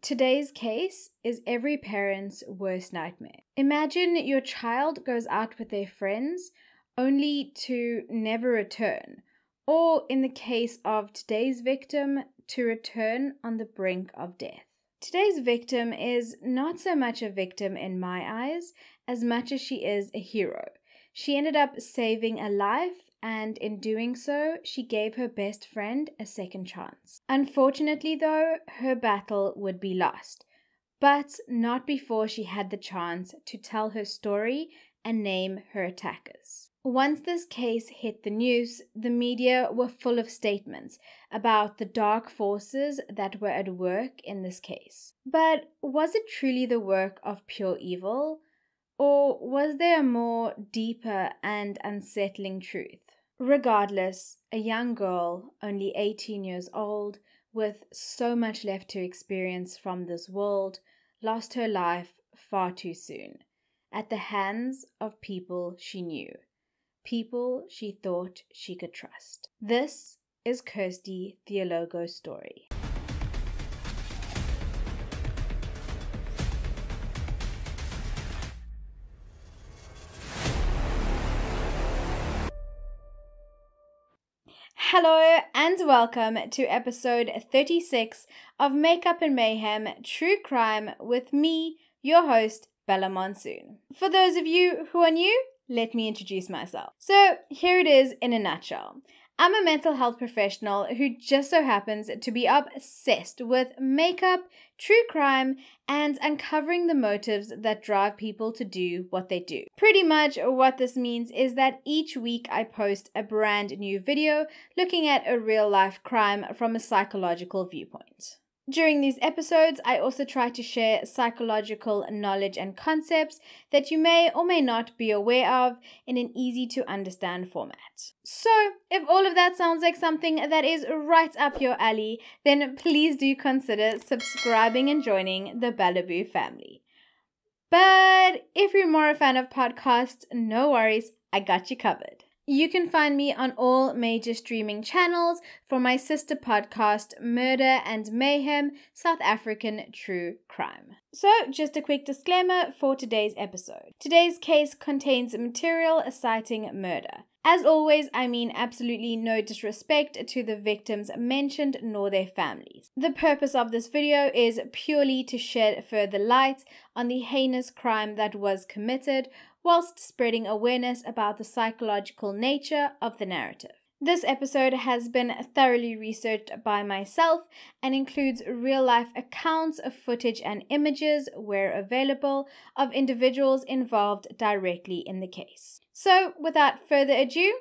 Today's case is every parent's worst nightmare. Imagine your child goes out with their friends only to never return, or in the case of today's victim, to return on the brink of death. Today's victim is not so much a victim in my eyes as much as she is a hero. She ended up saving a life, and in doing so, she gave her best friend a second chance. Unfortunately, though, her battle would be lost, but not before she had the chance to tell her story and name her attackers. Once this case hit the news, the media were full of statements about the dark forces that were at work in this case. But was it truly the work of pure evil? Or was there a more deeper and unsettling truth? Regardless, a young girl, only 18 years old, with so much left to experience from this world, lost her life far too soon, at the hands of people she knew, people she thought she could trust. This is Kirsty Theologo's story. Hello and welcome to episode 36 of Makeup Mayhem True Crime with me, your host, Bella Monsoon. For those of you who are new, let me introduce myself. So here it is in a nutshell. I'm a mental health professional who just so happens to be obsessed with makeup, true crime, and uncovering the motives that drive people to do what they do. Pretty much what this means is that each week I post a brand new video looking at a real-life crime from a psychological viewpoint. During these episodes, I also try to share psychological knowledge and concepts that you may or may not be aware of in an easy-to-understand format. So, if all of that sounds like something that is right up your alley, then please do consider subscribing and joining the Bellaboo family. But if you're more a fan of podcasts, no worries, I got you covered. You can find me on all major streaming channels for my sister podcast, Murder and Mayhem, South African True Crime. So, just a quick disclaimer for today's episode. Today's case contains material citing murder. As always, I mean absolutely no disrespect to the victims mentioned nor their families. The purpose of this video is purely to shed further light on the heinous crime that was committed, whilst spreading awareness about the psychological nature of the narrative. This episode has been thoroughly researched by myself and includes real-life accounts of footage and images, where available, of individuals involved directly in the case. So, without further ado,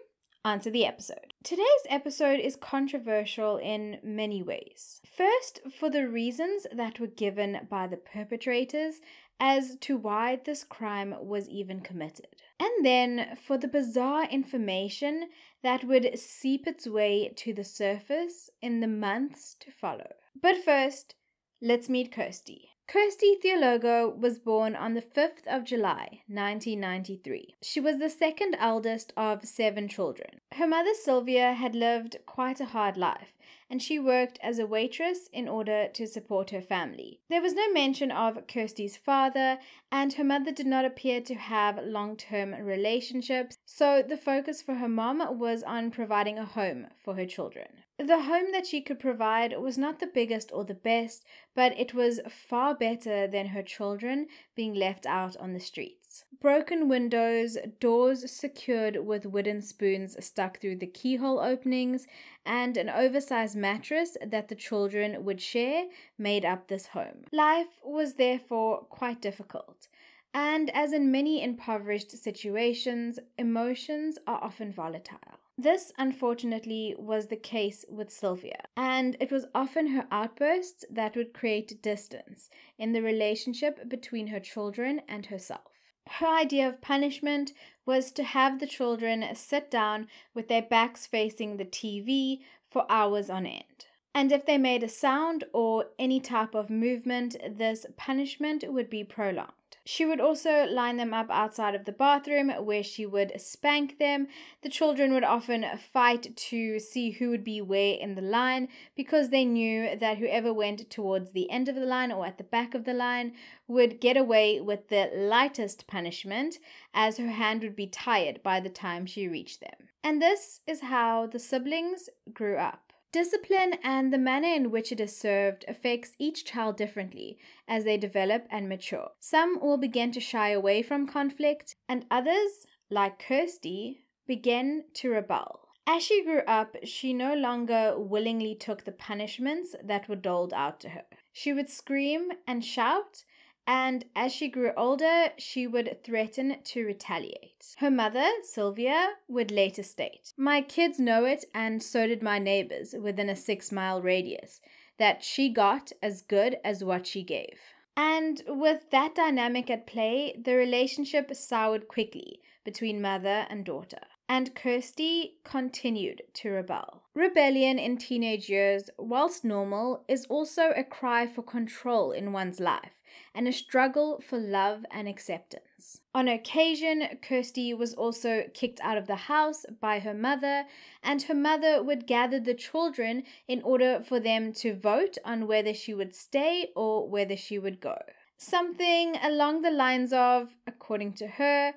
on to the episode. Today's episode is controversial in many ways. First, for the reasons that were given by the perpetrators as to why this crime was even committed. And then for the bizarre information that would seep its way to the surface in the months to follow. But first, let's meet Kirsty. Kirsty Theologo was born on the 5th of July, 1993. She was the second eldest of 7 children. Her mother Sylvia had lived quite a hard life, and she worked as a waitress in order to support her family. There was no mention of Kirsty's father, and her mother did not appear to have long-term relationships, so the focus for her mom was on providing a home for her children. The home that she could provide was not the biggest or the best, but it was far better than her children being left out on the streets. Broken windows, doors secured with wooden spoons stuck through the keyhole openings, and an oversized mattress that the children would share made up this home. Life was therefore quite difficult. And as in many impoverished situations, emotions are often volatile. This, unfortunately, was the case with Sylvia, and it was often her outbursts that would create distance in the relationship between her children and herself. Her idea of punishment was to have the children sit down with their backs facing the TV for hours on end. And if they made a sound or any type of movement, this punishment would be prolonged. She would also line them up outside of the bathroom where she would spank them. The children would often fight to see who would be where in the line because they knew that whoever went towards the end of the line or at the back of the line would get away with the lightest punishment, as her hand would be tired by the time she reached them. And this is how the siblings grew up. Discipline and the manner in which it is served affects each child differently as they develop and mature. Some will begin to shy away from conflict, and others, like Kirsty, begin to rebel. As she grew up, she no longer willingly took the punishments that were doled out to her. She would scream and shout, and as she grew older, she would threaten to retaliate. Her mother, Sylvia, would later state, "My kids know it, and so did my neighbors within a 6-mile radius, that she got as good as what she gave." And with that dynamic at play, the relationship soured quickly between mother and daughter. And Kirsty continued to rebel. Rebellion in teenage years, whilst normal, is also a cry for control in one's life and a struggle for love and acceptance. On occasion, Kirsty was also kicked out of the house by her mother, and her mother would gather the children in order for them to vote on whether she would stay or whether she would go. Something along the lines of, according to her,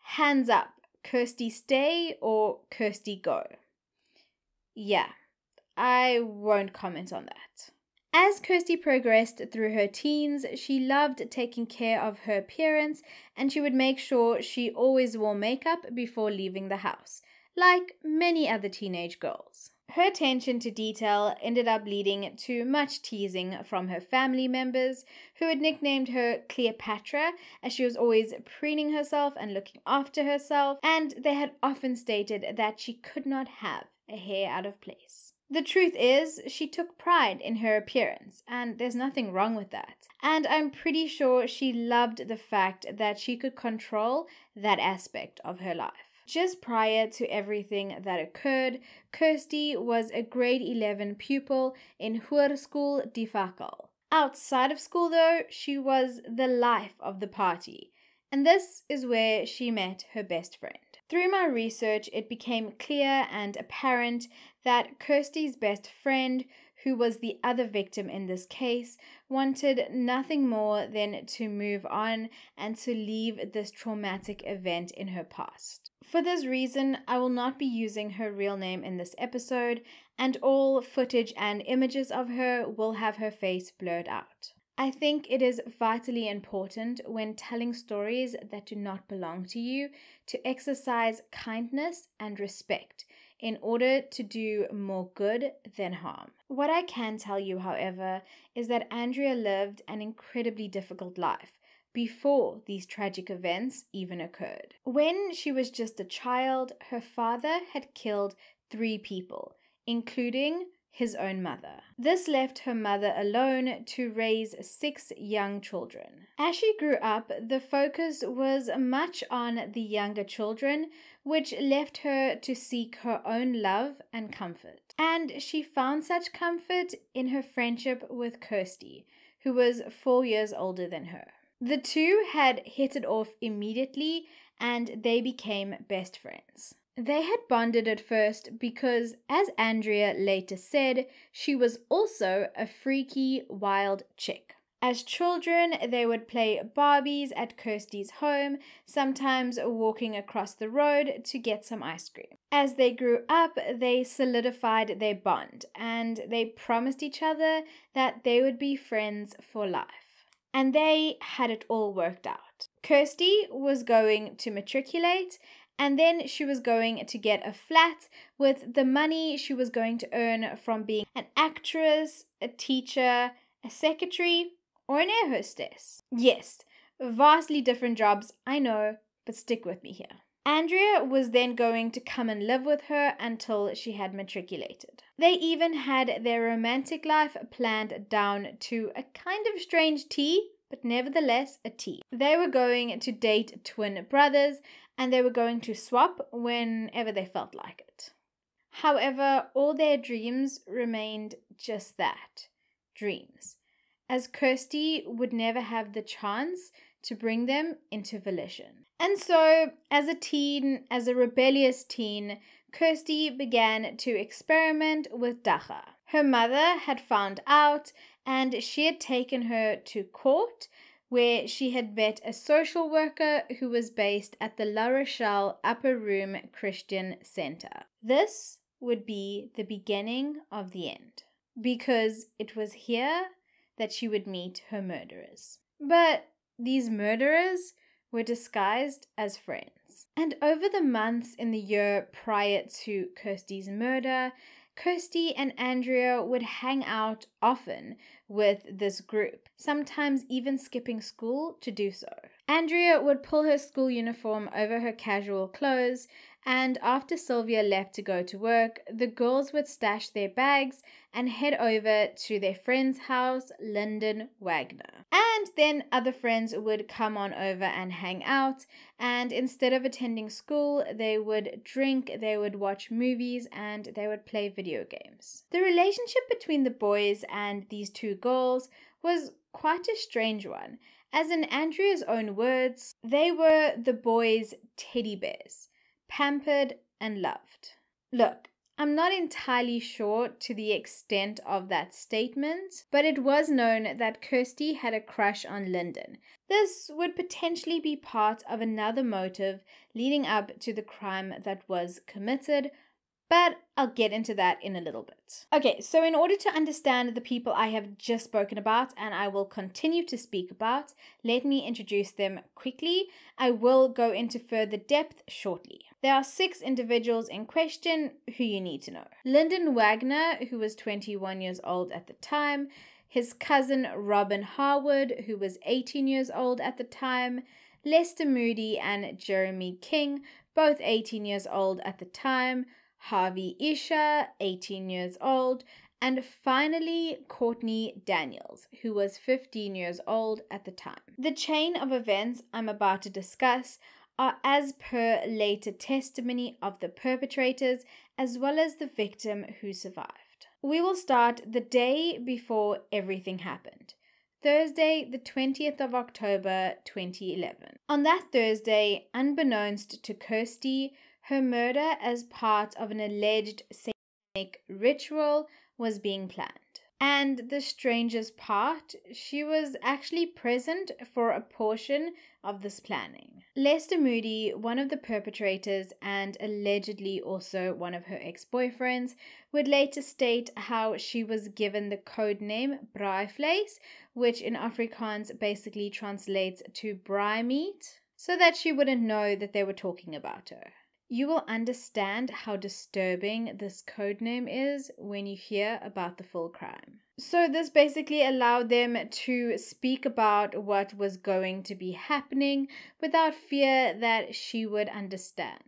"Hands up, Kirsty stay or Kirsty go." Yeah, I won't comment on that. As Kirsty progressed through her teens, she loved taking care of her appearance, and she would make sure she always wore makeup before leaving the house, like many other teenage girls. Her attention to detail ended up leading to much teasing from her family members, who had nicknamed her Cleopatra, as she was always preening herself and looking after herself, and they had often stated that she could not have a hair out of place. The truth is, she took pride in her appearance, and there's nothing wrong with that. And I'm pretty sure she loved the fact that she could control that aspect of her life. Just prior to everything that occurred, Kirsty was a grade 11 pupil in Hoërskool Die Fakkel. Outside of school, though, she was the life of the party, and this is where she met her best friend. Through my research, it became clear and apparent that Kirsty's best friend, who was the other victim in this case, wanted nothing more than to move on and to leave this traumatic event in her past. For this reason, I will not be using her real name in this episode, and all footage and images of her will have her face blurred out. I think it is vitally important when telling stories that do not belong to you to exercise kindness and respect in order to do more good than harm. What I can tell you, however, is that Andrea lived an incredibly difficult life before these tragic events even occurred. When she was just a child, her father had killed 3 people, including his own mother. This left her mother alone to raise 6 young children. As she grew up, the focus was much on the younger children, which left her to seek her own love and comfort. And she found such comfort in her friendship with Kirsty, who was 4 years older than her. The two had hit it off immediately, and they became best friends. They had bonded at first because, as Andrea later said, she was also a freaky, wild chick. As children, they would play Barbies at Kirsty's home, sometimes walking across the road to get some ice cream. As they grew up, they solidified their bond, and they promised each other that they would be friends for life. And they had it all worked out. Kirsty was going to matriculate, and then she was going to get a flat with the money she was going to earn from being an actress, a teacher, a secretary, or an air hostess. Yes, vastly different jobs, I know, but stick with me here. Andrea was then going to come and live with her until she had matriculated. They even had their romantic life planned down to a kind of strange T, but nevertheless a T. They were going to date twin brothers, and they were going to swap whenever they felt like it. However, all their dreams remained just that, dreams, as Kirsty would never have the chance to bring them into volition. And so, as a rebellious teen, Kirsty began to experiment with dacha. Her mother had found out, and she had taken her to court, where she had met a social worker who was based at the La Rochelle Upper Room Christian Center. This would be the beginning of the end, because it was here that she would meet her murderers. But these murderers were disguised as friends. And over the months in the year prior to Kirsty's murder, Kirsty and Andrea would hang out often with this group, sometimes even skipping school to do so. Andrea would pull her school uniform over her casual clothes, and after Sylvia left to go to work, the girls would stash their bags and head over to their friend's house, Lyndon Wagner. And then other friends would come on over and hang out, and instead of attending school, they would drink, they would watch movies, and they would play video games. The relationship between the boys and these two girls was quite a strange one, as in Andrea's own words, they were the boys' teddy bears, pampered and loved. Look, I'm not entirely sure to the extent of that statement, but it was known that Kirsty had a crush on Lyndon. This would potentially be part of another motive leading up to the crime that was committed, but I'll get into that in a little bit. Okay, so in order to understand the people I have just spoken about, and I will continue to speak about, let me introduce them quickly. I will go into further depth shortly. There are 6 individuals in question who you need to know. Lyndon Wagner, who was 21 years old at the time, his cousin Robin Harwood, who was 18 years old at the time, Lester Moody and Jeremy King, both 18 years old at the time, Harvey Isha, 18 years old, and finally Courtney Daniels, who was 15 years old at the time. The chain of events I'm about to discuss are as per later testimony of the perpetrators as well as the victim who survived. We will start the day before everything happened, Thursday, the 20th of October, 2011. On that Thursday, unbeknownst to Kirsty, her murder as part of an alleged satanic ritual was being planned. And the strangest part, she was actually present for a portion of this planning. Lester Moody, one of the perpetrators and allegedly also one of her ex-boyfriends, would later state how she was given the code name braaivleis, which in Afrikaans basically translates to braai meat, so that she wouldn't know that they were talking about her. You will understand how disturbing this codename is when you hear about the full crime. So this basically allowed them to speak about what was going to be happening without fear that she would understand.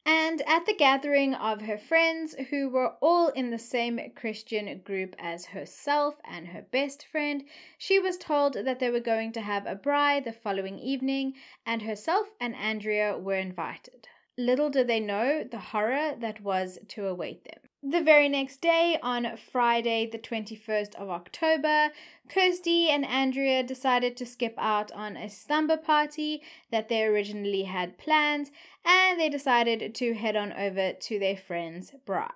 And at the gathering of her friends, who were all in the same Christian group as herself and her best friend, she was told that they were going to have a braai the following evening, and herself and Andrea were invited. Little did they know the horror that was to await them. The very next day, on Friday the 21st of October, Kirsty and Andrea decided to skip out on a slumber party that they originally had planned, and they decided to head on over to their friend's braai.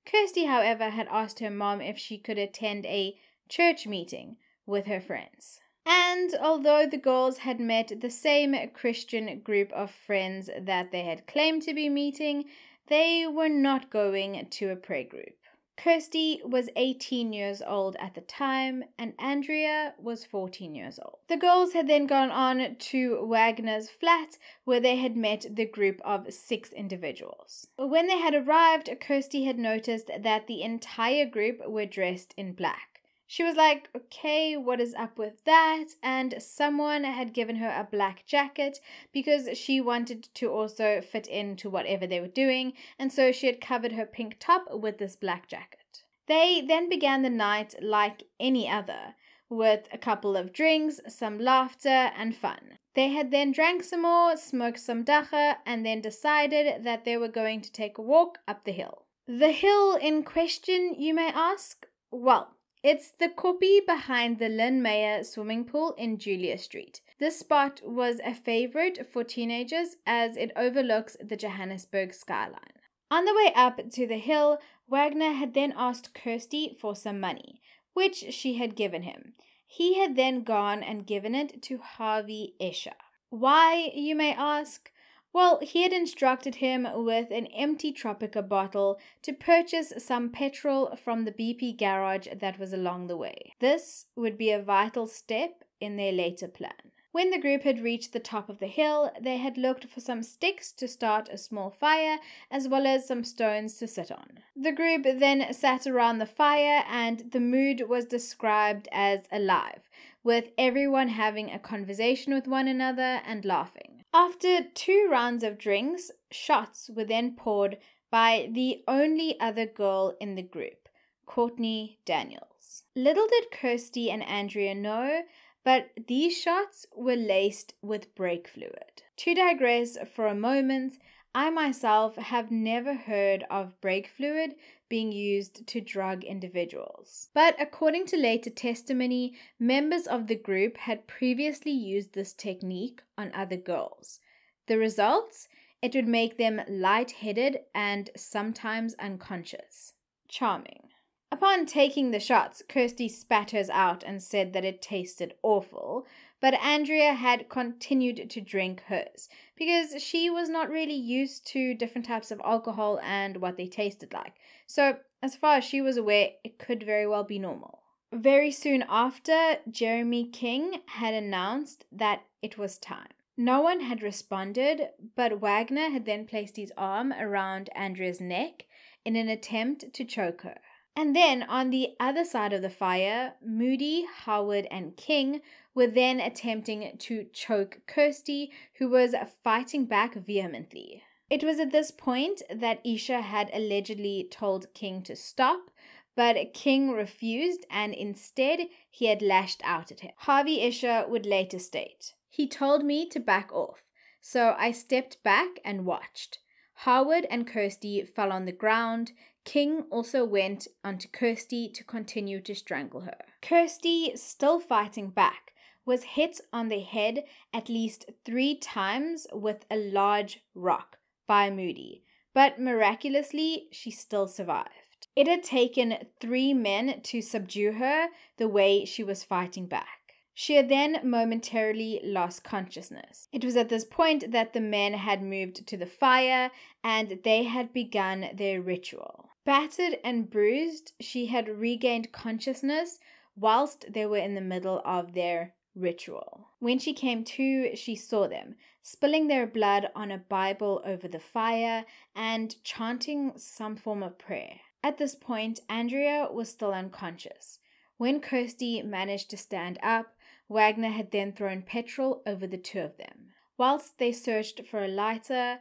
Kirsty, however, had asked her mom if she could attend a church meeting with her friends. And although the girls had met the same Christian group of friends that they had claimed to be meeting, they were not going to a prayer group. Kirsty was 18 years old at the time, and Andrea was 14 years old. The girls had then gone on to Wagner's flat, where they had met the group of 6 individuals. When they had arrived, Kirsty had noticed that the entire group were dressed in black. She was like, okay, what is up with that? And someone had given her a black jacket because she wanted to also fit into whatever they were doing, and so she had covered her pink top with this black jacket. They then began the night like any other, with a couple of drinks, some laughter, and fun. They had then drank some more, smoked some dacha, and then decided that they were going to take a walk up the hill. The hill in question, you may ask? Well, it's the koppie behind the Lynn Meyer swimming pool in Julia Street. This spot was a favorite for teenagers as it overlooks the Johannesburg skyline. On the way up to the hill, Wagner had then asked Kirsty for some money, which she had given him. He had then gone and given it to Harvey Escher. Why, you may ask? Well, he had instructed him with an empty Tropica bottle to purchase some petrol from the BP garage that was along the way. This would be a vital step in their later plan. When the group had reached the top of the hill, they had looked for some sticks to start a small fire, as well as some stones to sit on. The group then sat around the fire, and the mood was described as alive, with everyone having a conversation with one another and laughing. After 2 rounds of drinks, shots were then poured by the only other girl in the group, Courtney Daniels. Little did Kirsty and Andrea know, but these shots were laced with brake fluid. To digress for a moment, I myself have never heard of brake fluid being used to drug individuals. But according to later testimony, members of the group had previously used this technique on other girls. The results? It would make them lightheaded and sometimes unconscious. Charming. Upon taking the shots, Kirsty spat hers out and said that it tasted awful, but Andrea had continued to drink hers because she was not really used to different types of alcohol and what they tasted like. So, as far as she was aware, it could very well be normal. Very soon after, Jeremy King had announced that it was time. No one had responded, but Wagner had then placed his arm around Andrea's neck in an attempt to choke her. And then on the other side of the fire, Moody, Harwood, and King were then attempting to choke Kirsty, who was fighting back vehemently. It was at this point that Escher had allegedly told King to stop, but King refused and instead he had lashed out at him. Harvey Escher would later state, "He told me to back off, so I stepped back and watched. Harwood and Kirsty fell on the ground. King also went onto Kirsty to continue to strangle her. Kirsty, still fighting back, was hit on the head at least 3 times with a large rock by Moody, but miraculously she still survived. It had taken 3 men to subdue her the way she was fighting back. She had then momentarily lost consciousness. It was at this point that the men had moved to the fire and they had begun their ritual. Battered and bruised, she had regained consciousness whilst they were in the middle of their ritual. When she came to, she saw them, spilling their blood on a Bible over the fire and chanting some form of prayer. At this point, Andrea was still unconscious. When Kirsty managed to stand up, Wagner had then thrown petrol over the 2 of them. Whilst they searched for a lighter,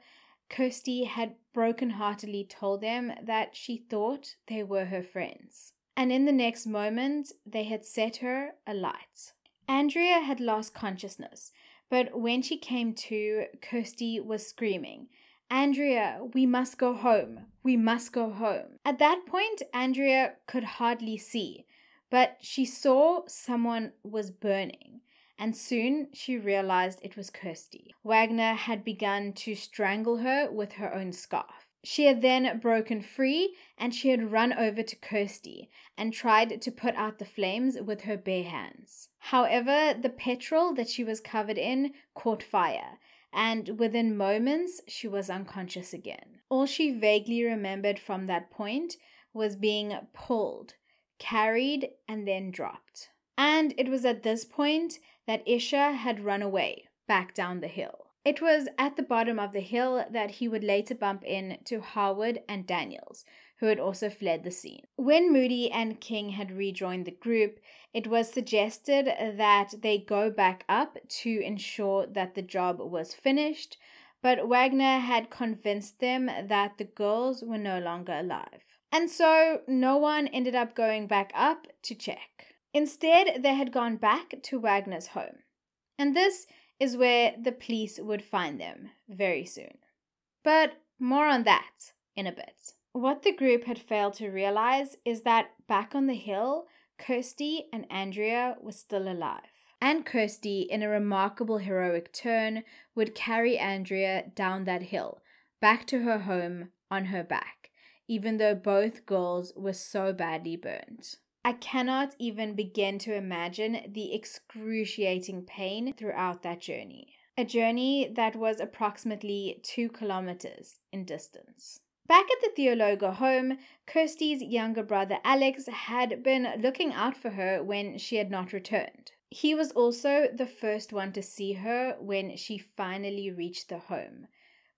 Kirsty had brokenheartedly told them that she thought they were her friends. And in the next moment, they had set her alight. Andrea had lost consciousness, but when she came to, Kirsty was screaming, "Andrea, we must go home. We must go home." At that point, Andrea could hardly see, but she saw someone was burning, and soon she realized it was Kirsty. Wagner had begun to strangle her with her own scarf. She had then broken free, and she had run over to Kirsty and tried to put out the flames with her bare hands. However, the petrol that she was covered in caught fire, and within moments she was unconscious again. All she vaguely remembered from that point was being pulled, carried, and then dropped. And it was at this point that Escher had run away, back down the hill. It was at the bottom of the hill that he would later bump into Harwood and Daniels, who had also fled the scene. When Moody and King had rejoined the group, it was suggested that they go back up to ensure that the job was finished, but Wagner had convinced them that the girls were no longer alive. And so no one ended up going back up to check. Instead, they had gone back to Wagner's home. And this is where the police would find them very soon. But more on that in a bit. What the group had failed to realize is that back on the hill, Kirsty and Andrea were still alive. and Kirsty, in a remarkable heroic turn, would carry Andrea down that hill, back to her home on her back, even though both girls were so badly burnt. I cannot even begin to imagine the excruciating pain throughout that journey. A journey that was approximately 2 kilometers in distance. Back at the Theologo home, Kirsty's younger brother Alex had been looking out for her when she had not returned. He was also the first one to see her when she finally reached the home,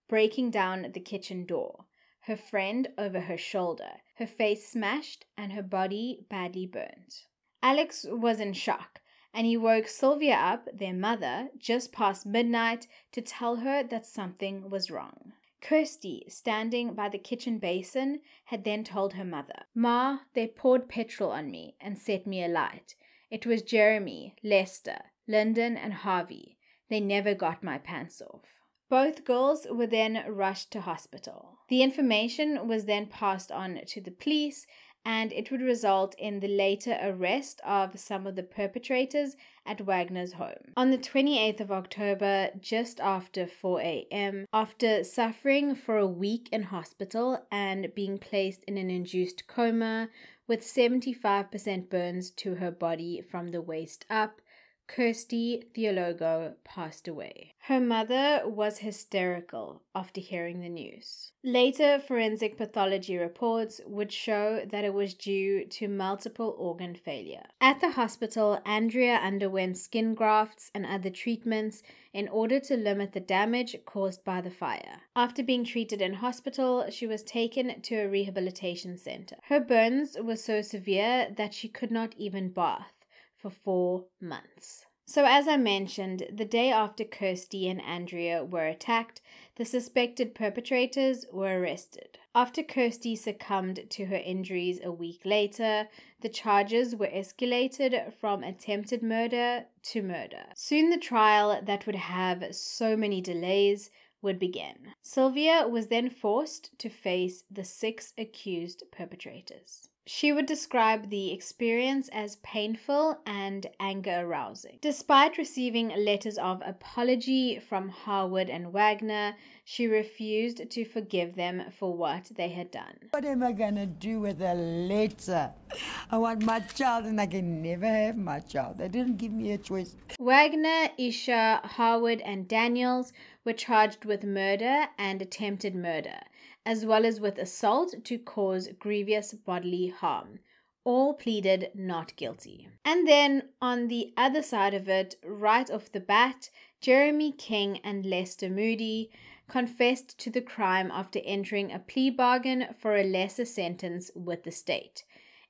breaking down the kitchen door, her friend over her shoulder, her face smashed and her body badly burnt. Alex was in shock, and he woke Sylvia up, their mother, just past midnight to tell her that something was wrong. Kirsty, standing by the kitchen basin, had then told her mother, "Ma, they poured petrol on me and set me alight. It was Jeremy, Lester, Lyndon, and Harvey. They never got my pants off." Both girls were then rushed to hospital. The information was then passed on to the police, and it would result in the later arrest of some of the perpetrators at Wagner's home. On the 28th of October, just after 4 a.m., after suffering for a week in hospital and being placed in an induced coma with 75% burns to her body from the waist up, Kirsty Theologo passed away. Her mother was hysterical after hearing the news. Later forensic pathology reports would show that it was due to multiple organ failure. At the hospital, Andrea underwent skin grafts and other treatments in order to limit the damage caused by the fire. After being treated in hospital, she was taken to a rehabilitation center. Her burns were so severe that she could not even bath for 4 months. So as I mentioned, the day after Kirsty and Andrea were attacked, the suspected perpetrators were arrested. After Kirsty succumbed to her injuries a week later, the charges were escalated from attempted murder to murder. Soon the trial that would have so many delays would begin. Sylvia was then forced to face the 6 accused perpetrators. She would describe the experience as painful and anger-arousing. Despite receiving letters of apology from Harwood and Wagner, she refused to forgive them for what they had done. What am I gonna do with a letter? I want my child and I can never have my child. They didn't give me a choice. Wagner, Isha, Harwood, and Daniels were charged with murder and attempted murder, as well as with assault to cause grievous bodily harm. All pleaded not guilty. And then, on the other side of it, right off the bat, Jeremy King and Lester Moody confessed to the crime after entering a plea bargain for a lesser sentence with the state.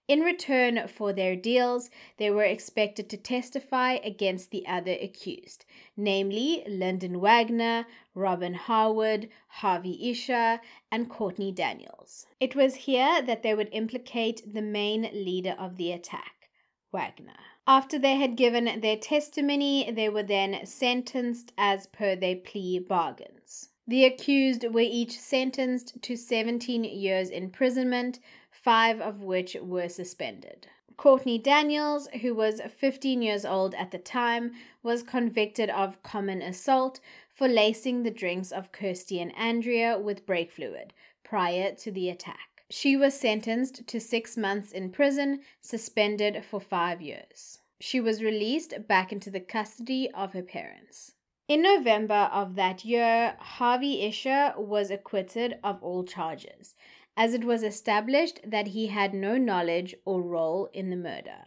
In return for their deals, they were expected to testify against the other accused, namely Lyndon Wagner, Robin Harwood, Harvey Isha, and Courtney Daniels. It was here that they would implicate the main leader of the attack, Wagner. After they had given their testimony, they were then sentenced as per their plea bargains. The accused were each sentenced to 17 years imprisonment, 5 of which were suspended. Courtney Daniels, who was 15 years old at the time, was convicted of common assault for lacing the drinks of Kirsty and Andrea with brake fluid prior to the attack. She was sentenced to 6 months in prison, suspended for 5 years. She was released back into the custody of her parents. In November of that year, Harvey Isha was acquitted of all charges, as it was established that he had no knowledge or role in the murder.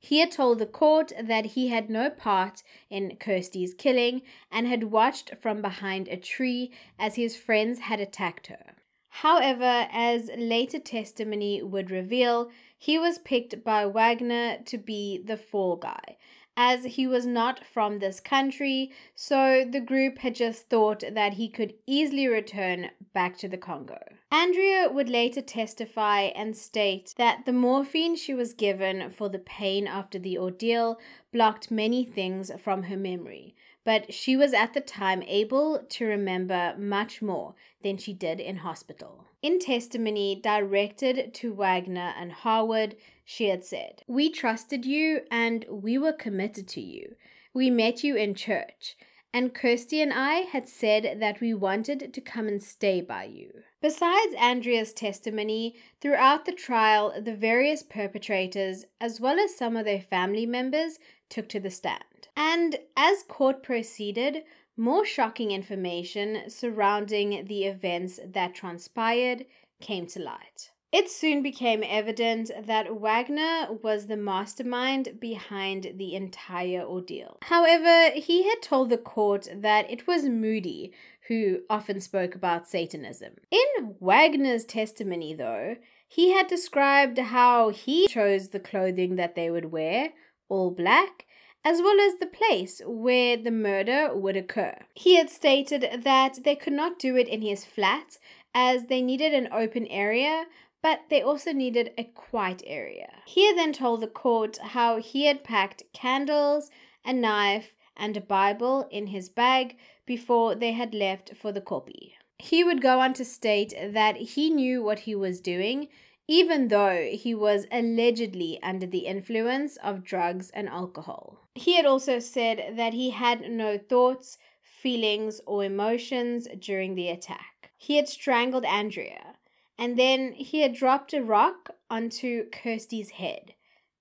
He had told the court that he had no part in Kirsty's killing and had watched from behind a tree as his friends had attacked her. However, as later testimony would reveal, he was picked by Wagner to be the fall guy, as he was not from this country, so the group had just thought that he could easily return back to the Congo. Andrea would later testify and state that the morphine she was given for the pain after the ordeal blocked many things from her memory, but she was at the time able to remember much more than she did in hospital. In testimony directed to Wagner and Harwood, she had said, "We trusted you and we were committed to you. We met you in church, and Kirsty and I had said that we wanted to come and stay by you. Besides Andrea's testimony, throughout the trial, the various perpetrators, as well as some of their family members, took to the stand. And as court proceeded, more shocking information surrounding the events that transpired came to light. It soon became evident that Wagner was the mastermind behind the entire ordeal. However, he had told the court that it was Moody who often spoke about Satanism. In Wagner's testimony, though, he had described how he chose the clothing that they would wear, all black, as well as the place where the murder would occur. He had stated that they could not do it in his flat as they needed an open area, but they also needed a quiet area. He had then told the court how he had packed candles, a knife, and a Bible in his bag before they had left for the kopie. He would go on to state that he knew what he was doing, even though he was allegedly under the influence of drugs and alcohol. He had also said that he had no thoughts, feelings, or emotions during the attack. He had strangled Andrea, and then he had dropped a rock onto Kirsty's head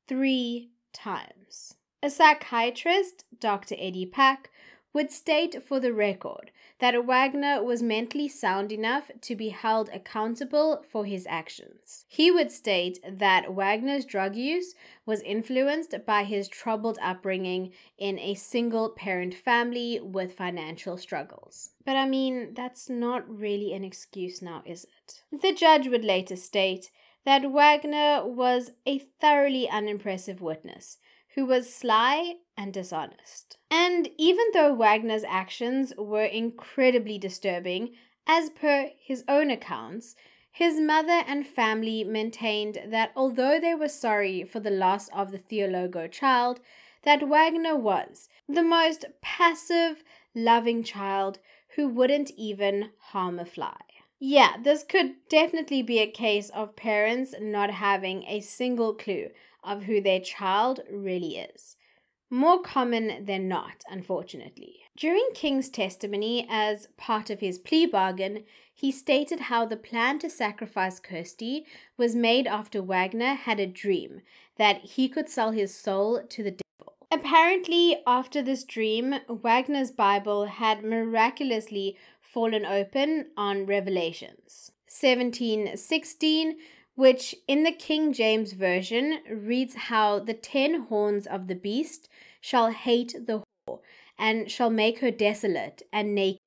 3 times. A psychiatrist, Dr. Eddie Pack, would state for the record that Wagner was mentally sound enough to be held accountable for his actions. He would state that Wagner's drug use was influenced by his troubled upbringing in a single-parent family with financial struggles. But I mean, that's not really an excuse now, is it? The judge would later state that Wagner was a thoroughly unimpressive witness who was sly and dishonest. And even though Wagner's actions were incredibly disturbing, as per his own accounts, his mother and family maintained that although they were sorry for the loss of the Theologo child, that Wagner was the most passive, loving child who wouldn't even harm a fly. Yeah, this could definitely be a case of parents not having a single clue of who their child really is. More common than not, unfortunately. During King's testimony as part of his plea bargain, he stated how the plan to sacrifice Kirsty was made after Wagner had a dream that he could sell his soul to the devil. Apparently, after this dream, Wagner's Bible had miraculously fallen open on Revelations 17:16, which in the King James Version reads how the 10 horns of the beast shall hate the whore, and shall make her desolate and naked,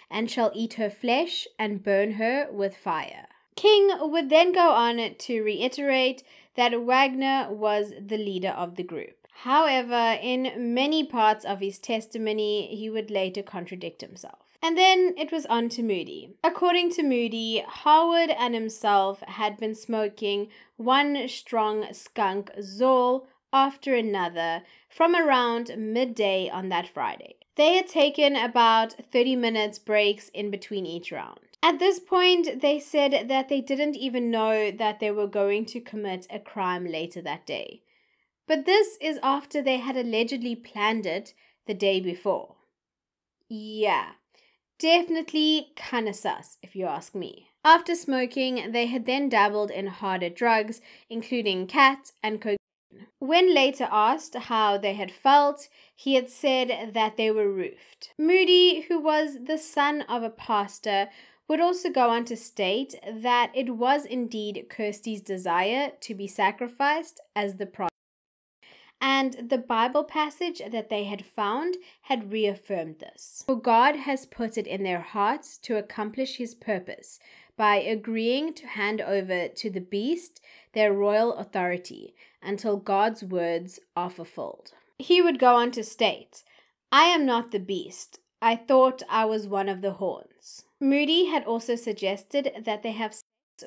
and shall eat her flesh and burn her with fire. King would then go on to reiterate that Wagner was the leader of the group. However, in many parts of his testimony, he would later contradict himself. And then it was on to Moody. According to Moody, Harwood and himself had been smoking one strong skunk Zol after another from around midday on that Friday. They had taken about 30 minutes breaks in between each round. At this point, they said that they didn't even know that they were going to commit a crime later that day. But this is after they had allegedly planned it the day before. Yeah. Definitely kinda sus, if you ask me. After smoking, they had then dabbled in harder drugs, including cat and cocaine. When later asked how they had felt, he had said that they were roofed. Moody, who was the son of a pastor, would also go on to state that it was indeed Kirsty's desire to be sacrificed as the prodigy. And the Bible passage that they had found had reaffirmed this. For God has put it in their hearts to accomplish his purpose by agreeing to hand over to the beast their royal authority until God's words are fulfilled. He would go on to state, I am not the beast. I thought I was one of the horns. Moody had also suggested that they have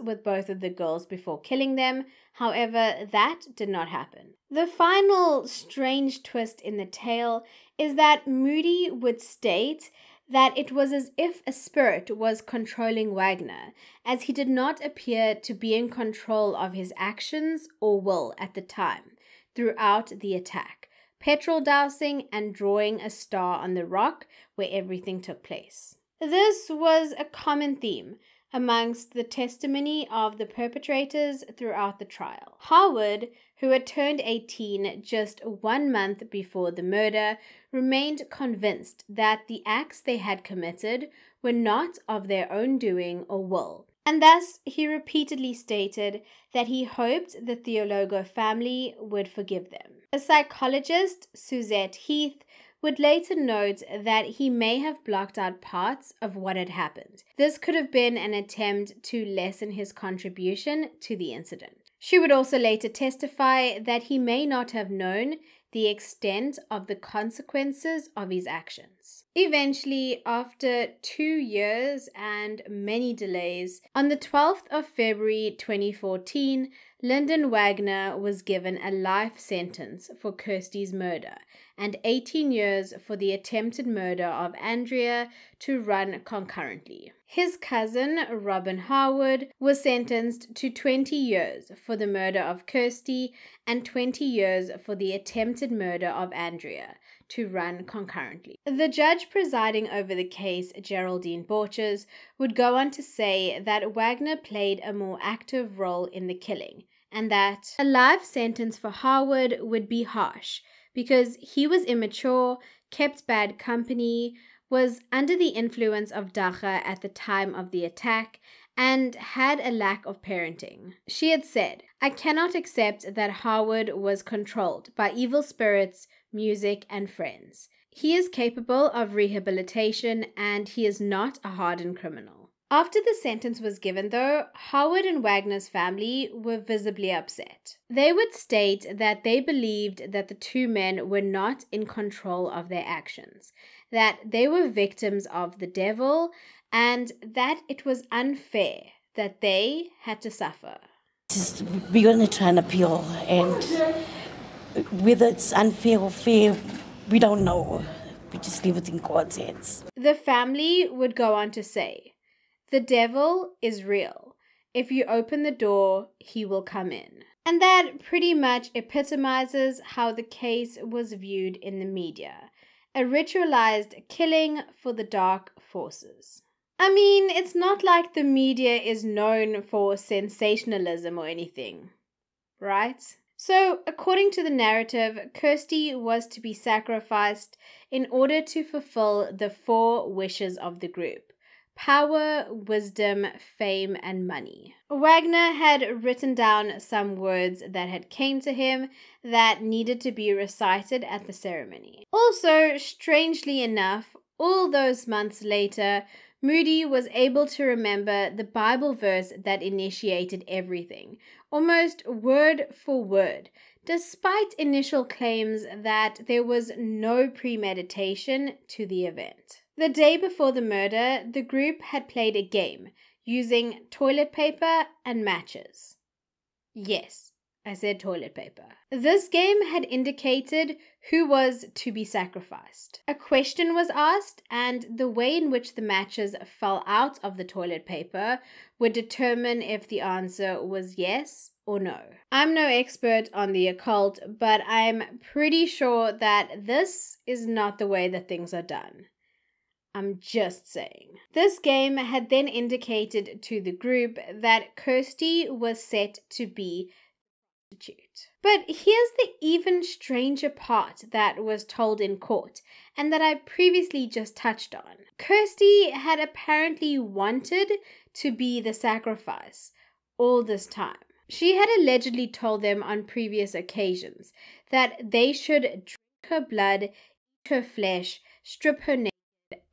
with both of the girls before killing them. However, that did not happen. The final strange twist in the tale is that Moody would state that it was as if a spirit was controlling Wagner, as he did not appear to be in control of his actions or will at the time throughout the attack, petrol dousing, and drawing a star on the rock where everything took place. This was a common theme amongst the testimony of the perpetrators throughout the trial. Harwood, who had turned 18 just 1 month before the murder, remained convinced that the acts they had committed were not of their own doing or will, and thus he repeatedly stated that he hoped the Theologo family would forgive them. A psychologist, Suzette Heath, would later note that he may have blocked out parts of what had happened. This could have been an attempt to lessen his contribution to the incident. She would also later testify that he may not have known the extent of the consequences of his actions. Eventually, after 2 years and many delays, on the 12th of February 2014, Lyndon Wagner was given a life sentence for Kirsty's murder and 18 years for the attempted murder of Andrea to run concurrently. His cousin, Robin Harwood, was sentenced to 20 years for the murder of Kirsty and 20 years for the attempted murder of Andrea to run concurrently. The judge presiding over the case, Geraldine Borchers, would go on to say that Wagner played a more active role in the killing, and that a life sentence for Harwood would be harsh because he was immature, kept bad company, was under the influence of dagga at the time of the attack, and had a lack of parenting. She had said, "I cannot accept that Harwood was controlled by evil spirits, music, and friends. He is capable of rehabilitation and he is not a hardened criminal." After the sentence was given, though, Harwood and Wagner's family were visibly upset. They would state that they believed that the two men were not in control of their actions, that they were victims of the devil, and that it was unfair that they had to suffer. We're going to try and appeal, and whether it's unfair or fair, we don't know. We just leave it in God's hands. The family would go on to say, "The devil is real. If you open the door, he will come in." And that pretty much epitomizes how the case was viewed in the media. A ritualized killing for the dark forces. I mean, it's not like the media is known for sensationalism or anything, right? So, according to the narrative, Kirsty was to be sacrificed in order to fulfill the 4 wishes of the group: power, wisdom, fame, and money. Wagner had written down some words that had came to him that needed to be recited at the ceremony. Also, strangely enough, all those months later, Moody was able to remember the Bible verse that initiated everything, almost word for word, despite initial claims that there was no premeditation to the event. The day before the murder, the group had played a game using toilet paper and matches. Yes, I said toilet paper. This game had indicated who was to be sacrificed. A question was asked, and the way in which the matches fell out of the toilet paper would determine if the answer was yes or no. I'm no expert on the occult, but I'm pretty sure that this is not the way that things are done. I'm just saying. This game had then indicated to the group that Kirsty was set to be a prostitute. But here's the even stranger part that was told in court, and that I previously just touched on. Kirsty had apparently wanted to be the sacrifice all this time. She had allegedly told them on previous occasions that they should drink her blood, eat her flesh, strip her naked,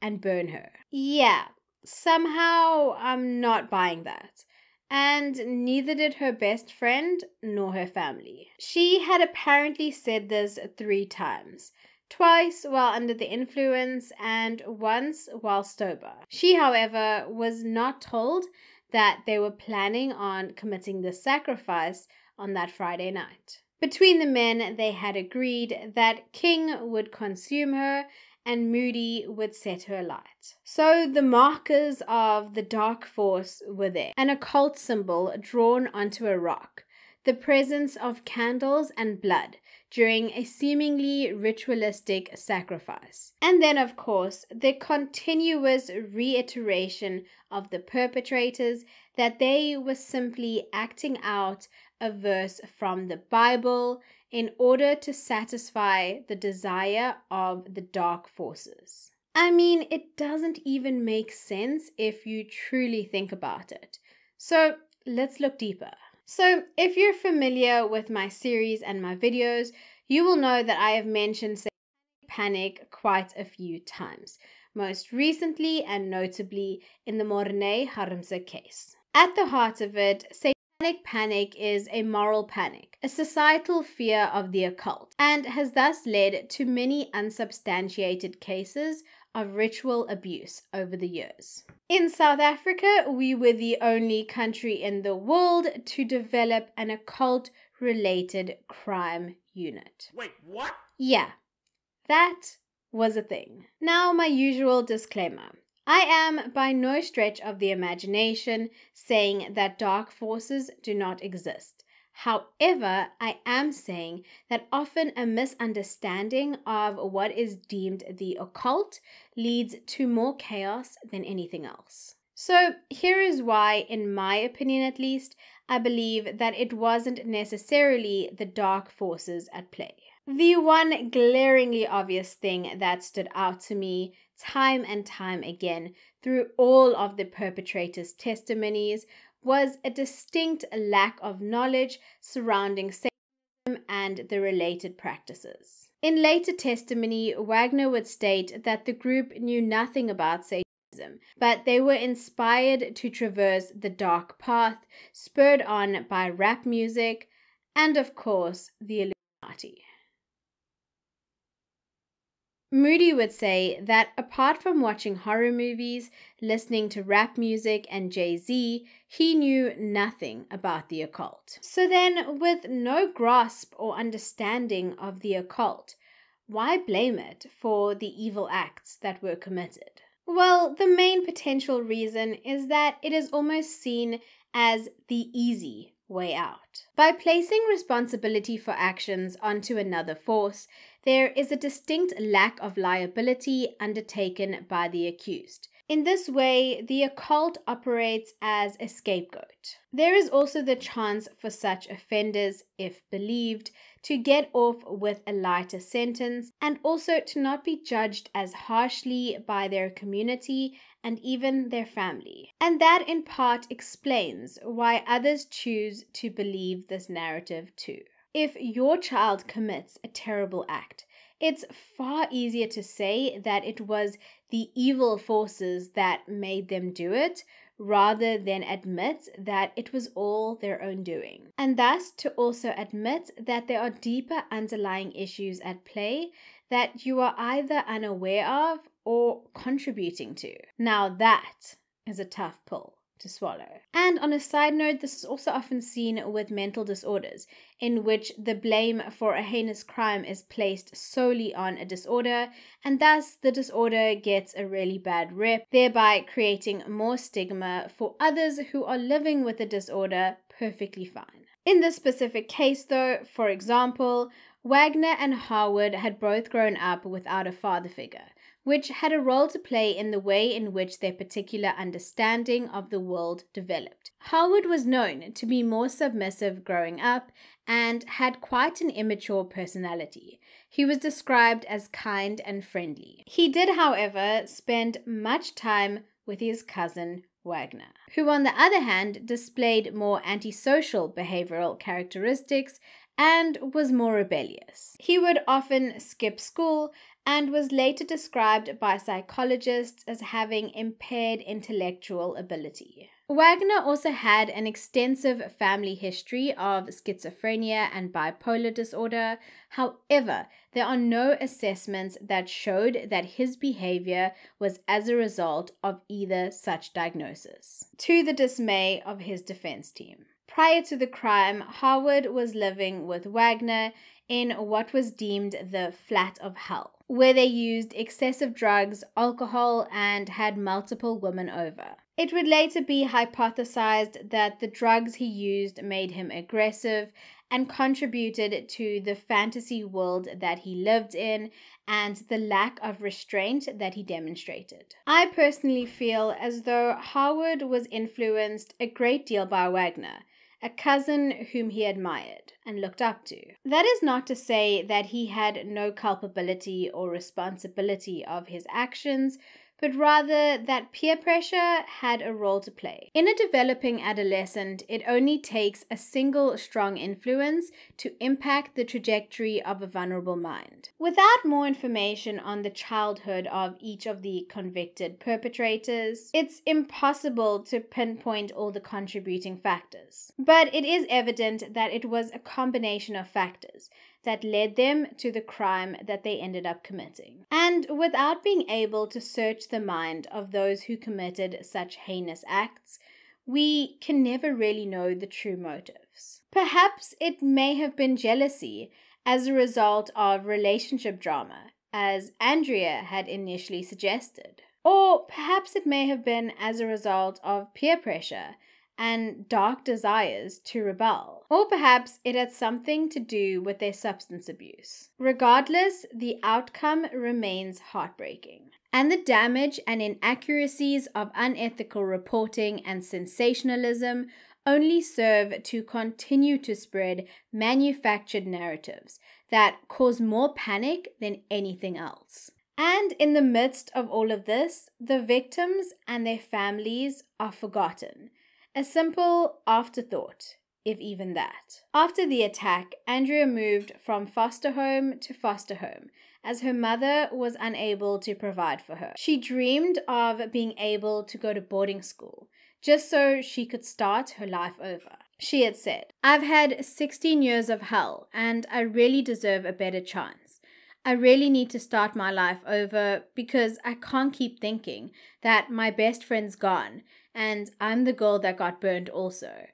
and burn her. Yeah, somehow I'm not buying that. And neither did her best friend nor her family. She had apparently said this 3 times. Twice while under the influence and once while sober. She, however, was not told that they were planning on committing the sacrifice on that Friday night. Between the men, they had agreed that King would consume her and Moody would set her alight. So the markers of the dark force were there. An occult symbol drawn onto a rock, the presence of candles and blood during a seemingly ritualistic sacrifice. And then, of course, the continuous reiteration of the perpetrators that they were simply acting out a verse from the Bible in order to satisfy the desire of the dark forces. I mean, it doesn't even make sense if you truly think about it. So let's look deeper. So if you're familiar with my series and my videos, you will know that I have mentioned satanic panic quite a few times, most recently and notably in the Mornay Harmse case. At the heart of it, satanic panic is a moral panic, a societal fear of the occult, and has thus led to many unsubstantiated cases of ritual abuse over the years. In South Africa, we were the only country in the world to develop an occult-related crime unit. Wait, what? Yeah, that was a thing. Now, my usual disclaimer. I am by no stretch of the imagination saying that dark forces do not exist. However, I am saying that often a misunderstanding of what is deemed the occult leads to more chaos than anything else. So here is why, in my opinion at least, I believe that it wasn't necessarily the dark forces at play. The one glaringly obvious thing that stood out to me time and time again through all of the perpetrators' testimonies was a distinct lack of knowledge surrounding Satanism and the related practices. In later testimony, Wagner would state that the group knew nothing about Satanism, but they were inspired to traverse the dark path, spurred on by rap music, and of course, the Illuminati. Moody would say that apart from watching horror movies, listening to rap music and Jay-Z, he knew nothing about the occult. So then, with no grasp or understanding of the occult, why blame it for the evil acts that were committed? Well, the main potential reason is that it is almost seen as the easy way out. By placing responsibility for actions onto another force, there is a distinct lack of liability undertaken by the accused. In this way, the occult operates as a scapegoat. There is also the chance for such offenders, if believed, to get off with a lighter sentence and also to not be judged as harshly by their community and even their family. And that in part explains why others choose to believe this narrative too. If your child commits a terrible act, it's far easier to say that it was the evil forces that made them do it, rather than admit that it was all their own doing. And thus to also admit that there are deeper underlying issues at play that you are either unaware of or contributing to. Now that is a tough pill to swallow. And on a side note, this is also often seen with mental disorders, in which the blame for a heinous crime is placed solely on a disorder, and thus the disorder gets a really bad rep, thereby creating more stigma for others who are living with the disorder perfectly fine. In this specific case though, for example, Wagner and Harwood had both grown up without a father figure, which had a role to play in the way in which their particular understanding of the world developed. Harwood was known to be more submissive growing up and had quite an immature personality. He was described as kind and friendly. He did, however, spend much time with his cousin Wagner, who on the other hand displayed more antisocial behavioral characteristics and was more rebellious. He would often skip school and was later described by psychologists as having impaired intellectual ability. Wagner also had an extensive family history of schizophrenia and bipolar disorder. However, there are no assessments that showed that his behavior was as a result of either such diagnosis, to the dismay of his defense team. Prior to the crime, Harwood was living with Wagner in what was deemed the flat of hell, where they used excessive drugs, alcohol, and had multiple women over. It would later be hypothesized that the drugs he used made him aggressive and contributed to the fantasy world that he lived in and the lack of restraint that he demonstrated. I personally feel as though Harwood was influenced a great deal by Wagner, a cousin whom he admired and looked up to. That is not to say that he had no culpability or responsibility of his actions, but rather that peer pressure had a role to play. In a developing adolescent, it only takes a single strong influence to impact the trajectory of a vulnerable mind. Without more information on the childhood of each of the convicted perpetrators, it's impossible to pinpoint all the contributing factors. But it is evident that it was a combination of factors that led them to the crime that they ended up committing. And without being able to search the mind of those who committed such heinous acts, we can never really know the true motives. Perhaps it may have been jealousy as a result of relationship drama, as Andrea had initially suggested. Or perhaps it may have been as a result of peer pressure and dark desires to rebel. Or perhaps it had something to do with their substance abuse. Regardless, the outcome remains heartbreaking. And the damage and inaccuracies of unethical reporting and sensationalism only serve to continue to spread manufactured narratives that cause more panic than anything else. And in the midst of all of this, the victims and their families are forgotten. A simple afterthought, if even that. After the attack, Andrea moved from foster home to foster home, as her mother was unable to provide for her. She dreamed of being able to go to boarding school, just so she could start her life over. She had said, "I've had 16 years of hell, and I really deserve a better chance. I really need to start my life over because I can't keep thinking that my best friend's gone and I'm the girl that got burned also.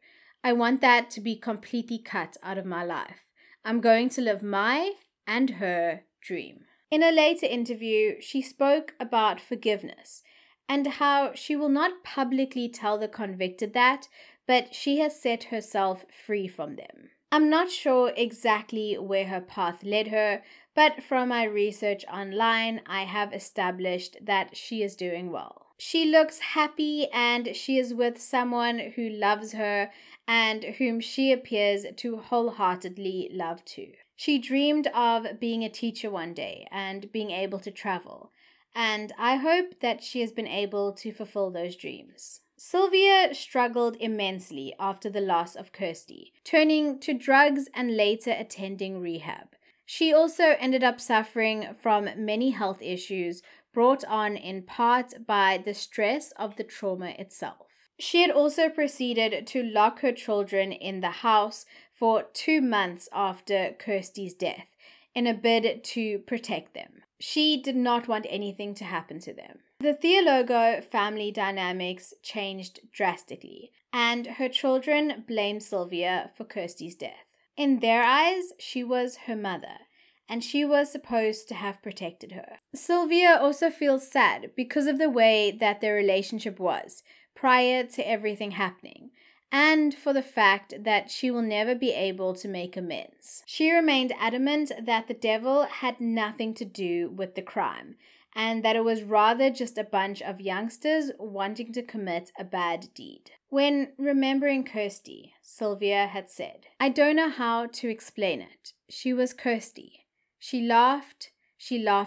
I want that to be completely cut out of my life. I'm going to live my and her dream." In a later interview, she spoke about forgiveness and how she will not publicly tell the convicted that, but she has set herself free from them. I'm not sure exactly where her path led her, but from my research online, I have established that she is doing well. She looks happy and she is with someone who loves her and whom she appears to wholeheartedly love too. She dreamed of being a teacher one day and being able to travel, and I hope that she has been able to fulfill those dreams. Sylvia struggled immensely after the loss of Kirsty, turning to drugs and later attending rehab. She also ended up suffering from many health issues brought on in part by the stress of the trauma itself. She had also proceeded to lock her children in the house for 2 months after Kirsty's death in a bid to protect them. She did not want anything to happen to them. The Theologo family dynamics changed drastically, and her children blamed Sylvia for Kirsty's death. In their eyes, she was her mother, and she was supposed to have protected her. Sylvia also feels sad because of the way that their relationship was prior to everything happening, and for the fact that she will never be able to make amends. She remained adamant that the devil had nothing to do with the crime, and that it was rather just a bunch of youngsters wanting to commit a bad deed. When remembering Kirsty, Sylvia had said, "I don't know how to explain it. She was Kirsty. She laughed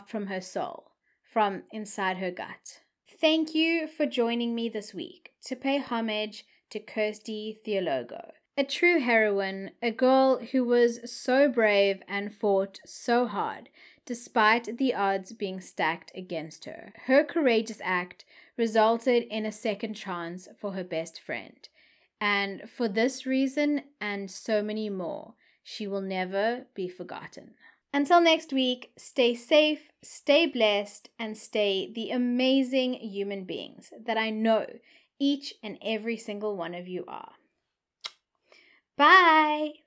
from her soul, from inside her gut." Thank you for joining me this week to pay homage to Kirsty Theologo, a true heroine, a girl who was so brave and fought so hard, despite the odds being stacked against her. Her courageous act resulted in a second chance for her best friend, and for this reason and so many more, she will never be forgotten. Until next week, stay safe, stay blessed, and stay the amazing human beings that I know each and every single one of you are. Bye!